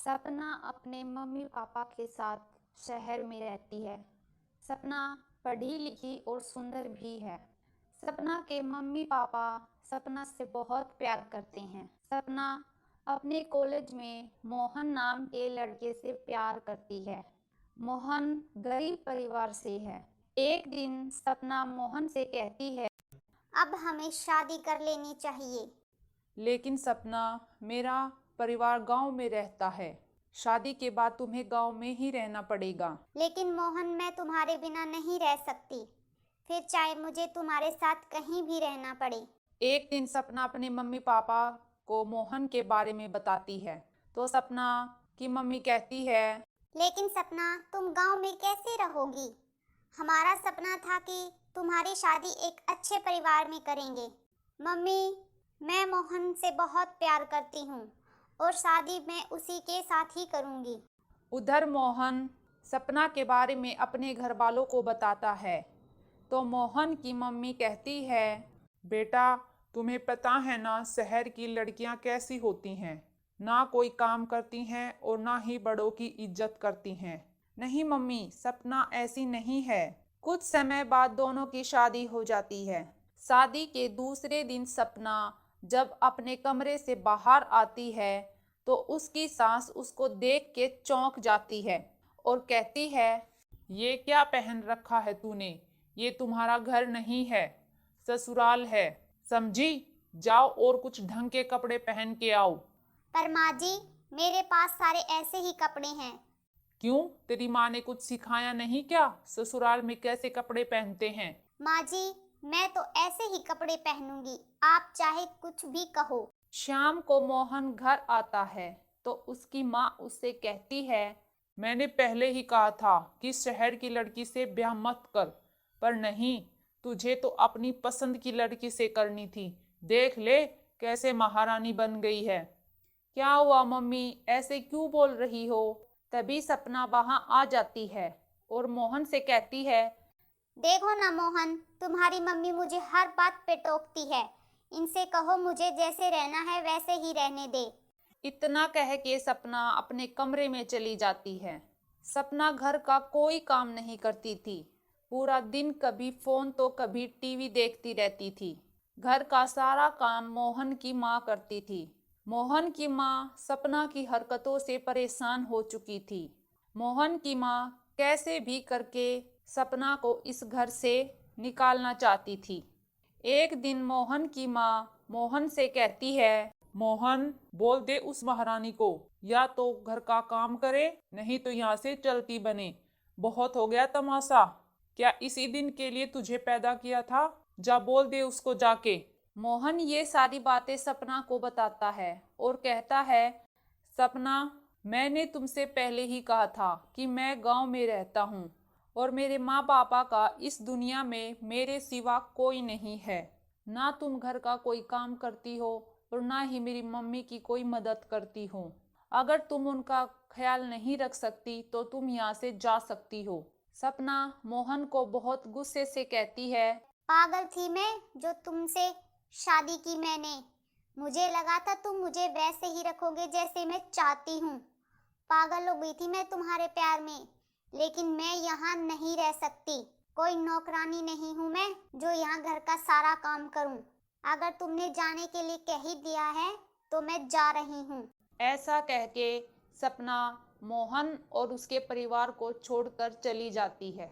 सपना अपने mummy papa के साथ शहर में रहती है। सपना पढ़ी लिखी और सुंदर भी है। सपना के मम्मी पापा सपना से बहुत प्यार करते हैं। सपना अपने कॉलेज में मोहन नाम के लड़के से प्यार करती है। मोहन गरीब परिवार से है। एक दिन सपना मोहन से कहती है, अब हमें शादी कर लेनी चाहिए। लेकिन सपना, मेरा परिवार गांव में रहता है। शादी के बाद तुम्हें गांव में ही रहना पड़ेगा। लेकिन मोहन, मैं तुम्हारे बिना नहीं रह सकती, फिर चाहे मुझे तुम्हारे साथ कहीं भी रहना पड़े। एक दिन सपना अपने मम्मी पापा को मोहन के बारे में बताती है। तो सपना की मम्मी कहती है, लेकिन सपना, तुम गांव में कैसे रहोगी? हमारा सपना था कि तुम्हारी शादी एक अच्छे परिवार में करेंगे। मम्मी, मैं मोहन से बहुत प्यार करती हूँ और शादी मैं उसी के साथ ही करूँगी। उधर मोहन सपना के बारे में अपने घर वालों को बताता है। तो मोहन की मम्मी कहती है, बेटा, तुम्हें पता है ना शहर की लड़कियां कैसी होती हैं। ना कोई काम करती हैं और ना ही बड़ों की इज्जत करती हैं। नहीं मम्मी, सपना ऐसी नहीं है। कुछ समय बाद दोनों की शादी हो जाती है। शादी के दूसरे दिन सपना जब अपने कमरे से बाहर आती है तो उसकी सास उसको देख के चौंक जाती है और कहती है, ये क्या पहन रखा है तूने? ये तुम्हारा घर नहीं है, ससुराल है, समझी? जाओ और कुछ ढंग के कपड़े पहन के आओ। पर माँ जी, मेरे पास सारे ऐसे ही कपड़े हैं। क्यों, तेरी माँ ने कुछ सिखाया नहीं क्या? ससुराल में कैसे कपड़े पहनते हैं? माँ जी, मैं तो ऐसे ही कपड़े पहनूंगी, आप चाहे कुछ भी कहो। शाम को मोहन घर आता है तो उसकी माँ उससे कहती है, मैंने पहले ही कहा था कि शहर की लड़की से ब्याह मत कर, पर नहीं, तुझे तो अपनी पसंद की लड़की से करनी थी। देख ले कैसे महारानी बन गई है। क्या हुआ मम्मी, ऐसे क्यों बोल रही हो? तभी सपना वहां आ जाती है और मोहन से कहती है, देखो ना मोहन, तुम्हारी मम्मी मुझे हर बात पे टोकती है। इनसे कहो मुझे जैसे रहना है वैसे ही रहने दे। इतना कह के सपना अपने कमरे में चली जाती है। सपना घर का कोई काम नहीं करती थी। पूरा दिन कभी फोन तो कभी टीवी देखती रहती थी। घर का सारा काम मोहन की माँ करती थी। मोहन की माँ सपना की हरकतों से परेशान हो चुकी थी। मोहन की माँ कैसे भी करके सपना को इस घर से निकालना चाहती थी। एक दिन मोहन की माँ मोहन से कहती है, मोहन, बोल दे उस महारानी को या तो घर का काम करे, नहीं तो यहाँ से चलती बने। बहुत हो गया तमाशा। क्या इसी दिन के लिए तुझे पैदा किया था? जा बोल दे उसको जाके। मोहन ये सारी बातें सपना को बताता है और कहता है, सपना, मैंने तुमसे पहले ही कहा था कि मैं गांव में रहता हूँ और मेरे माँ पापा का इस दुनिया में मेरे सिवा कोई नहीं है। ना तुम घर का कोई काम करती हो और ना ही मेरी मम्मी की कोई मदद करती हो। अगर तुम उनका ख्याल नहीं रख सकती तो तुम यहाँ से जा सकती हो। सपना मोहन को बहुत गुस्से से कहती है, पागल थी मैं जो तुमसे शादी की मैंने। मुझे लगा था तुम मुझे वैसे ही रखोगे जैसे मैं चाहती हूँ। पागल हो गई थी मैं तुम्हारे प्यार में। लेकिन मैं यहाँ नहीं रह सकती। कोई नौकरानी नहीं हूँ मैं जो यहाँ घर का सारा काम करूँ। अगर तुमने जाने के लिए कह ही दिया है तो मैं जा रही हूँ। ऐसा कह के सपना मोहन और उसके परिवार को छोड़कर चली जाती है।